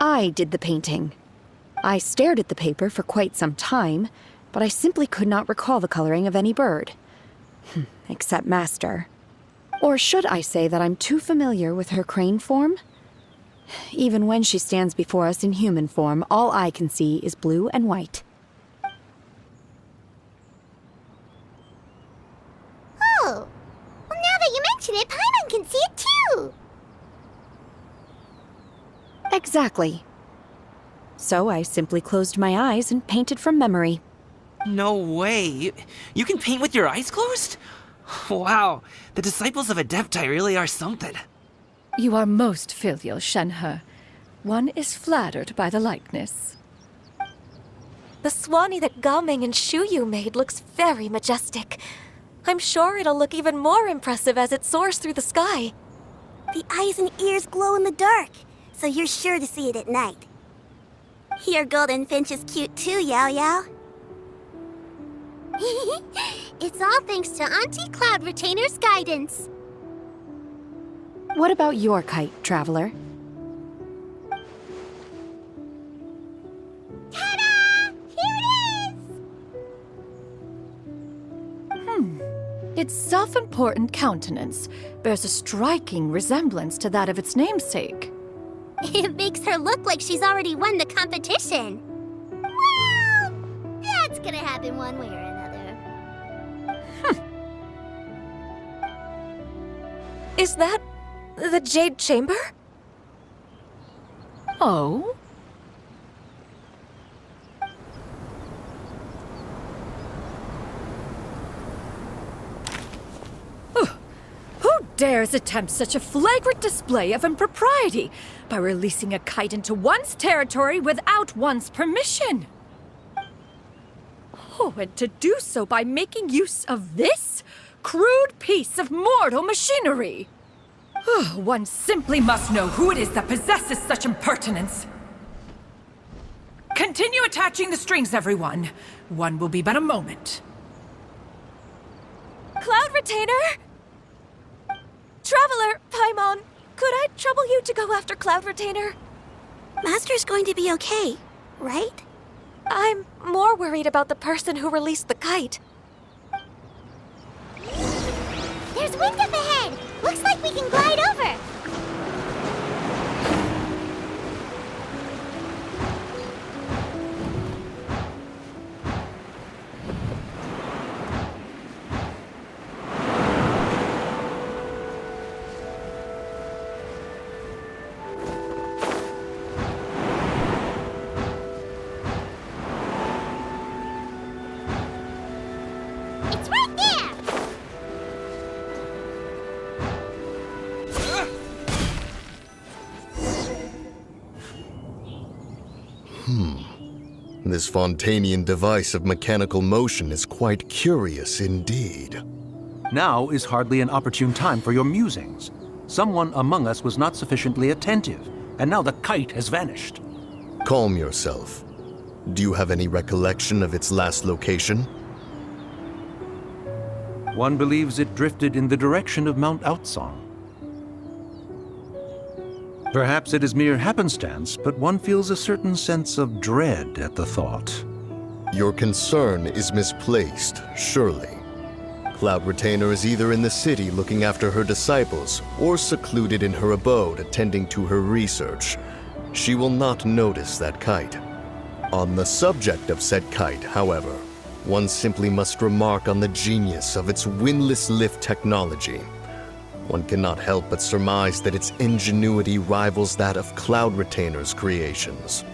I did the painting. I stared at the paper for quite some time, but I simply could not recall the coloring of any bird. Except Master. Or should I say that I'm too familiar with her crane form? Even when she stands before us in human form, all I can see is blue and white. Oh! Well, now that you mention it, Paimon can see it too! Exactly. So I simply closed my eyes and painted from memory. No way. You can paint with your eyes closed? Wow, the disciples of Adepti really are something. You are most filial, Shenhe. One is flattered by the likeness. The Swanee that Gaming and Shuyu made looks very majestic. I'm sure it'll look even more impressive as it soars through the sky. The eyes and ears glow in the dark, so you're sure to see it at night. Your golden finch is cute too, Yao Yao. It's all thanks to Auntie Cloud Retainer's guidance. What about your kite, Traveler? Ta-da! Here it is! Its self-important countenance bears a striking resemblance to that of its namesake. It makes her look like she's already won the competition. Well, that's gonna happen one way or another. Is that the Jade Chamber? Oh? Who dares attempt such a flagrant display of impropriety by releasing a kite into one's territory without one's permission? Oh, and to do so by making use of this crude piece of mortal machinery. One simply must know who it is that possesses such impertinence. Continue attaching the strings, everyone. One will be but a moment. Cloud Retainer! Traveler, Paimon, could I trouble you to go after Cloud Retainer? Master's going to be okay, right? I'm more worried about the person who released the kite. There's wind up ahead! Looks like we can glide over! It's right there! This Fontanian device of mechanical motion is quite curious indeed. Now is hardly an opportune time for your musings. Someone among us was not sufficiently attentive, and now the kite has vanished. Calm yourself. Do you have any recollection of its last location? One believes it drifted in the direction of Mount Outsong. Perhaps it is mere happenstance, but one feels a certain sense of dread at the thought. Your concern is misplaced, surely. Cloud Retainer is either in the city looking after her disciples, or secluded in her abode attending to her research. She will not notice that kite. On the subject of said kite, however, one simply must remark on the genius of its windless lift technology. One cannot help but surmise that its ingenuity rivals that of Cloud Retainer's creations.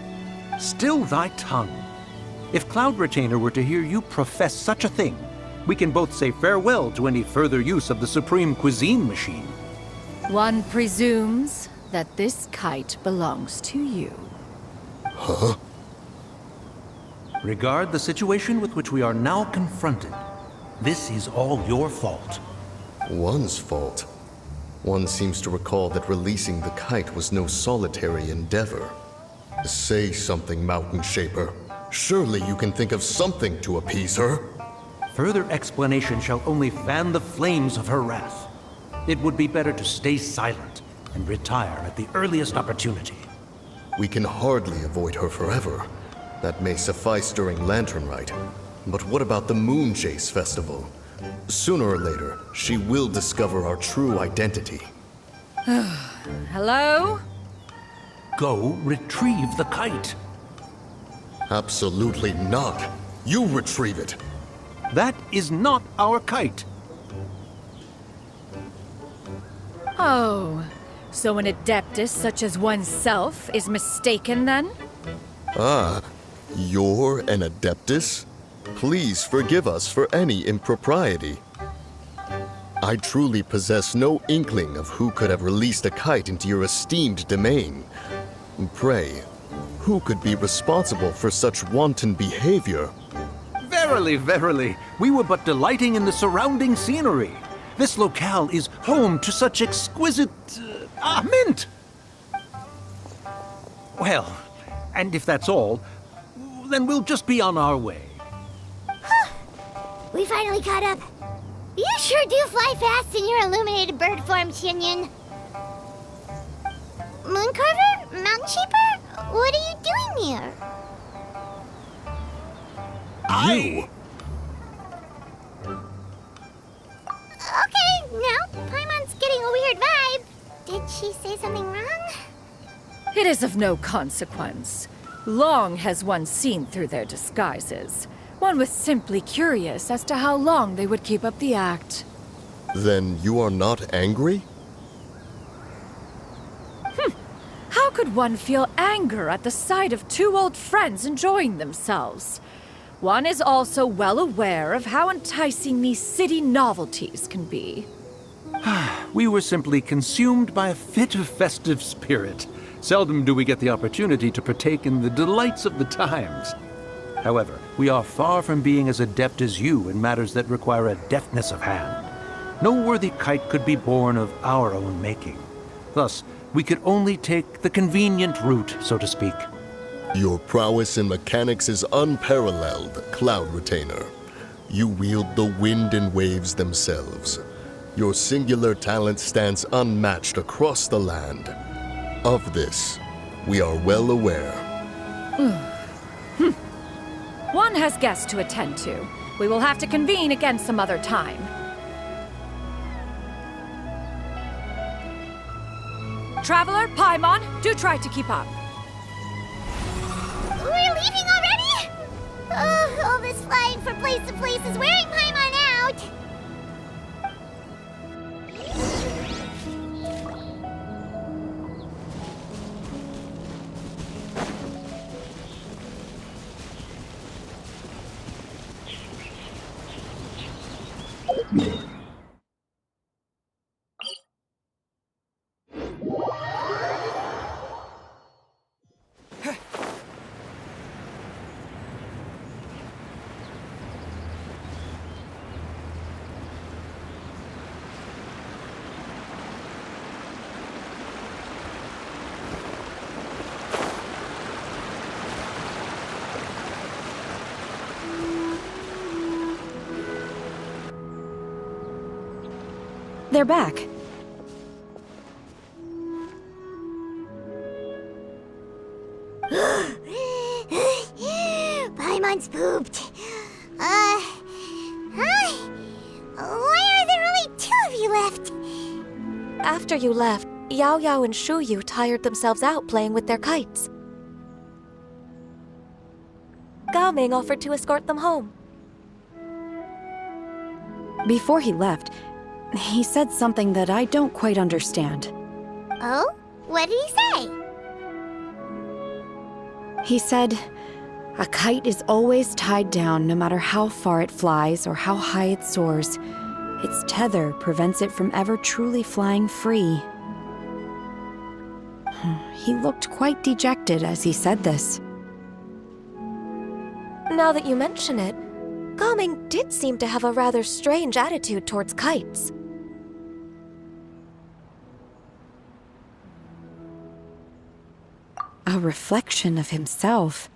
Still thy tongue. If Cloud Retainer were to hear you profess such a thing, we can both say farewell to any further use of the Supreme Cuisine Machine. One presumes that this kite belongs to you. Huh? Regard the situation with which we are now confronted. This is all your fault. One's fault? One seems to recall that releasing the kite was no solitary endeavor. Say something, Mountain Shaper. Surely you can think of something to appease her. Further explanation shall only fan the flames of her wrath. It would be better to stay silent and retire at the earliest opportunity. we can hardly avoid her forever. That may suffice during Lantern Rite. But what about the Moon Chase Festival? Sooner or later, she will discover our true identity. Hello? Go retrieve the kite. Absolutely not. You retrieve it. That is not our kite. Oh, so an adeptus such as oneself is mistaken then? Ah, you're an Adeptus? Please forgive us for any impropriety. I truly possess no inkling of who could have released a kite into your esteemed domain. Pray, who could be responsible for such wanton behavior? Verily, verily, we were but delighting in the surrounding scenery. This locale is home to such exquisite... mint! Well, and if that's all, then we'll just be on our way. We finally caught up. You sure do fly fast in your illuminated bird form, Shinyan. Mooncarver? Mountain Sheeper? What are you doing here? You? Okay, now Paimon's getting a weird vibe. Did she say something wrong? It is of no consequence. Long has one seen through their disguises. One was simply curious as to how long they would keep up the act. Then you are not angry? How could one feel anger at the sight of two old friends enjoying themselves? One is also well aware of how enticing these city novelties can be. We were simply consumed by a fit of festive spirit. Seldom do we get the opportunity to partake in the delights of the times. However, we are far from being as adept as you in matters that require a deftness of hand. No worthy kite could be born of our own making. Thus, we could only take the convenient route, so to speak. Your prowess in mechanics is unparalleled, Cloud Retainer. You wield the wind and waves themselves. Your singular talent stands unmatched across the land. Of this, we are well aware. One has guests to attend to. We will have to convene again some other time. Traveler, Paimon, do try to keep up. We're leaving already? Oh, all this flying from place to place is wearing Paimon out. They're back. Paimon's pooped. Hi. Why are there only two of you left? After you left, Yao Yao and Shu Yu tired themselves out playing with their kites. Gao Ming offered to escort them home. Before he left, he said something that I don't quite understand. Oh? What did he say? He said, a kite is always tied down no matter how far it flies or how high it soars. Its tether prevents it from ever truly flying free. He looked quite dejected as he said this. Now that you mention it, Gao Ming did seem to have a rather strange attitude towards kites. A reflection of himself.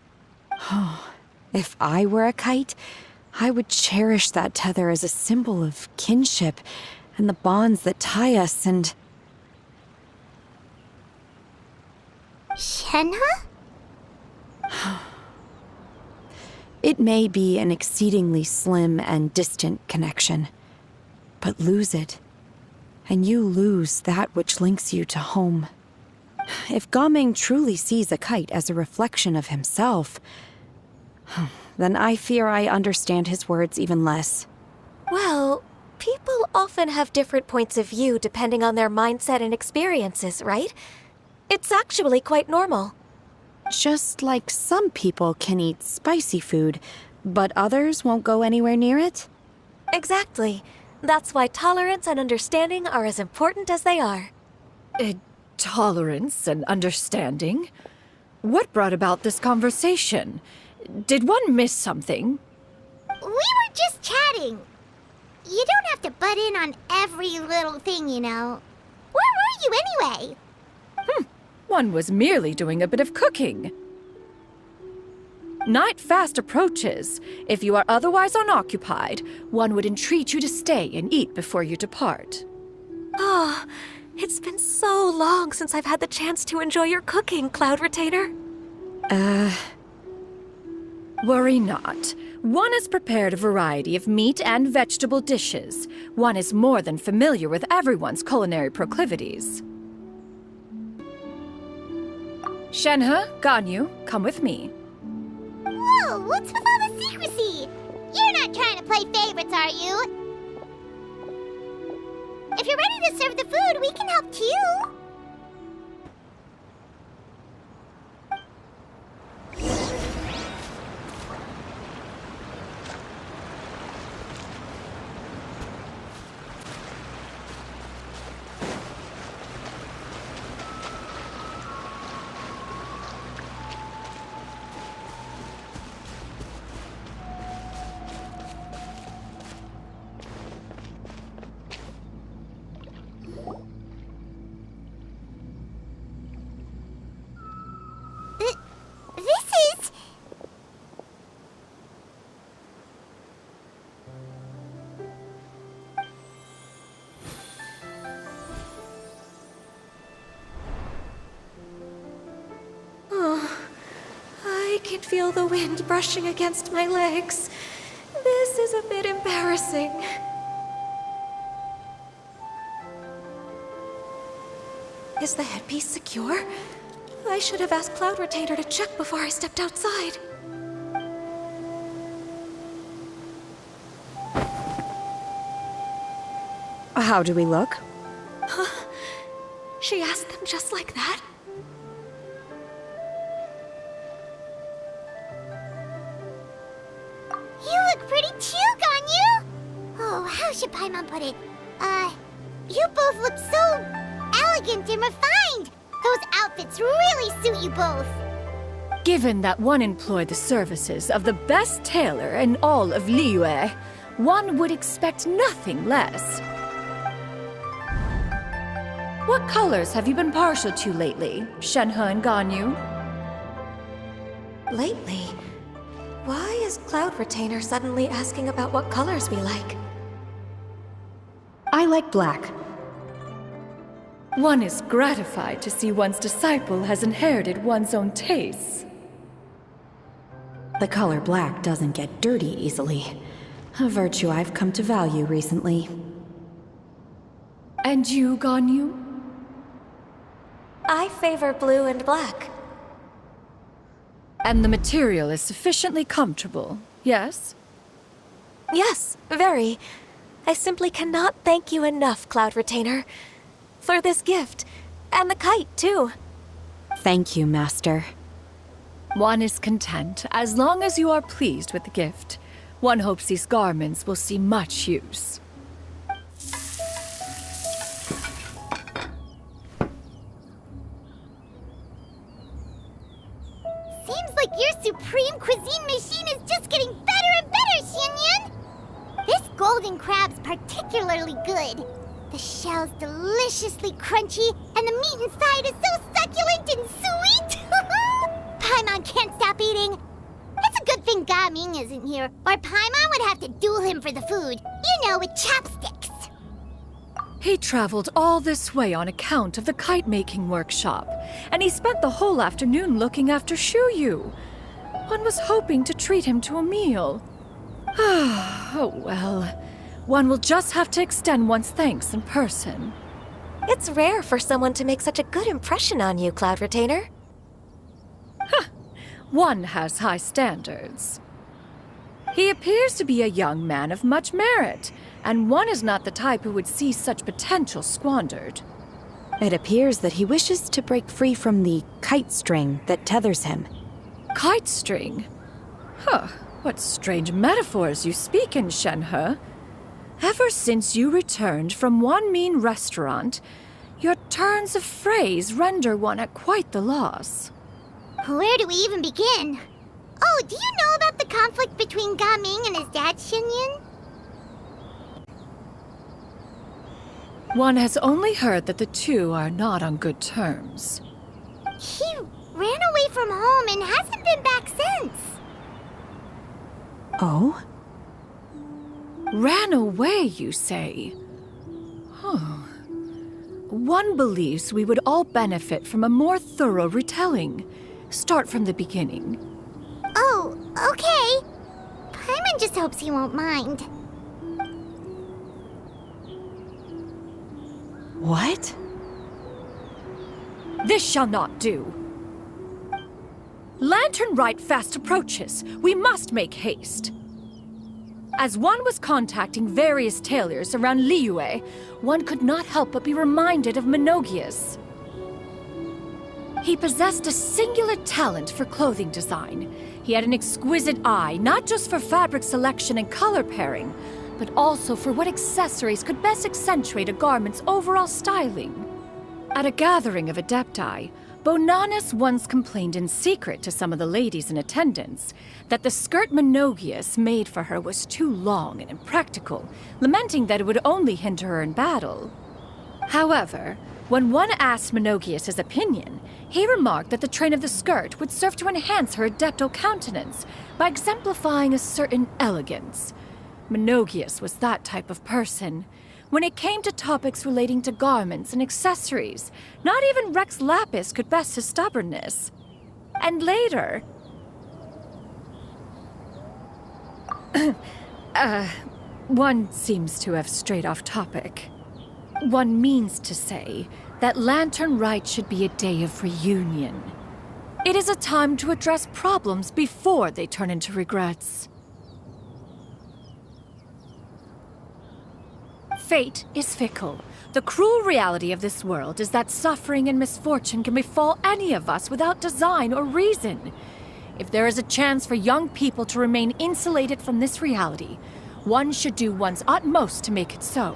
Oh, if I were a kite, I would cherish that tether as a symbol of kinship and the bonds that tie us and... Shenhe? It may be an exceedingly slim and distant connection, but lose it, and you lose that which links you to home. If Gaming truly sees a kite as a reflection of himself, then I fear I understand his words even less. Well, people often have different points of view depending on their mindset and experiences, right? It's actually quite normal. Just like some people can eat spicy food, but others won't go anywhere near it? Exactly. That's why tolerance and understanding are as important as they are. Tolerance and understanding? What brought about this conversation? Did one miss something? We were just chatting. You don't have to butt in on every little thing, you know. Where were you anyway? One was merely doing a bit of cooking. Night fast approaches. If you are otherwise unoccupied, one would entreat you to stay and eat before you depart. Oh, it's been so long since I've had the chance to enjoy your cooking, Cloud Retainer. Worry not. One has prepared a variety of meat and vegetable dishes. One is more than familiar with everyone's culinary proclivities. Shenhe, Ganyu, come with me. Whoa, what's with all the secrecy? You're not trying to play favorites, are you? If you're ready to serve the food, we can help too. I can feel the wind brushing against my legs. This is a bit embarrassing. Is the headpiece secure? I should have asked Cloud Retainer to check before I stepped outside. How do we look? She asked them just like that? You look pretty too, Ganyu! Oh, how should Paimon put it? You both look so elegant and refined! Those outfits really suit you both! Given that one employed the services of the best tailor in all of Liyue, one would expect nothing less. What colors have you been partial to lately, Shenhe and Ganyu? Lately? Why is Cloud Retainer suddenly asking about what colors we like? I like black. One is gratified to see one's disciple has inherited one's own tastes. The color black doesn't get dirty easily. A virtue I've come to value recently. And you, Ganyu? I favor blue and black. And the material is sufficiently comfortable, yes? Yes, very. I simply cannot thank you enough, Cloud Retainer. For this gift. And the kite, too. Thank you, Master. One is content, as long as you are pleased with the gift. One hopes these garments will see much use. Seems like your supreme cuisine machine is just getting better and better, Xianyun! This golden crab's particularly good. The shell's deliciously crunchy, and the meat inside is so succulent and sweet! Paimon can't stop eating. It's a good thing Gaming isn't here, or Paimon would have to duel him for the food. You know, with chopsticks. He traveled all this way on account of the kite-making workshop, and he spent the whole afternoon looking after Shuyu. One was hoping to treat him to a meal. Oh well, one will just have to extend one's thanks in person. It's rare for someone to make such a good impression on you, Cloud Retainer. One has high standards. He appears to be a young man of much merit, and one is not the type who would see such potential squandered. It appears that he wishes to break free from the kite string that tethers him. Kite string? Huh, what strange metaphors you speak in, Shenhe. Ever since you returned from one mean restaurant, your turns of phrase render one at quite the loss. Where do we even begin? Oh, do you know about the conflict between Gaming and his dad, Xinyan? One has only heard that the two are not on good terms. He ran away from home and hasn't been back since. Oh? Ran away, you say? Huh. One believes we would all benefit from a more thorough retelling. Start from the beginning. Oh, okay. Paimon just hopes he won't mind. What? This shall not do. Lantern Rite fast approaches. We must make haste. As one was contacting various tailors around Liyue, one could not help but be reminded of Menogias. He possessed a singular talent for clothing design. He had an exquisite eye, not just for fabric selection and color pairing, but also for what accessories could best accentuate a garment's overall styling. At a gathering of Adepti, Bonanis once complained in secret to some of the ladies in attendance that the skirt Menogias made for her was too long and impractical, lamenting that it would only hinder her in battle. However, when one asked Menogias his opinion, he remarked that the train of the skirt would serve to enhance her adeptal countenance by exemplifying a certain elegance. Menogias was that type of person. When it came to topics relating to garments and accessories, not even Rex Lapis could best his stubbornness. And later... one seems to have strayed off topic. One means to say that Lantern Rite should be a day of reunion. It is a time to address problems before they turn into regrets. Fate is fickle. The cruel reality of this world is that suffering and misfortune can befall any of us without design or reason. If there is a chance for young people to remain insulated from this reality, one should do one's utmost to make it so.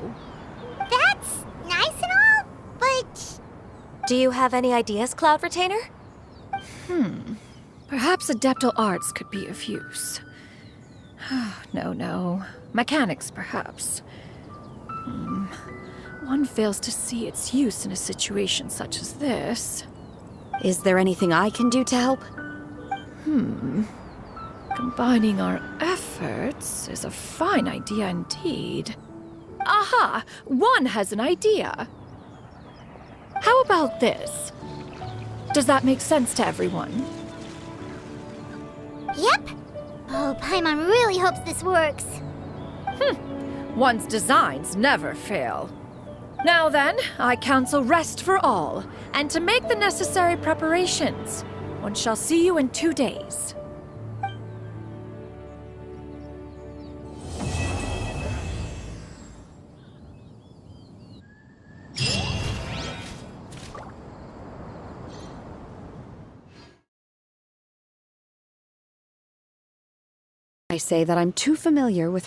That's nice and all, but... Do you have any ideas, Cloud Retainer? Perhaps adeptal arts could be of use. No. Mechanics, perhaps. One fails to see its use in a situation such as this. Is there anything I can do to help? Combining our efforts is a fine idea indeed. Aha! One has an idea. How about this? Does that make sense to everyone? Yep. Oh, Paimon really hopes this works. One's designs never fail. Now then, I counsel rest for all, and to make the necessary preparations. One shall see you in 2 days. I say that I'm too familiar with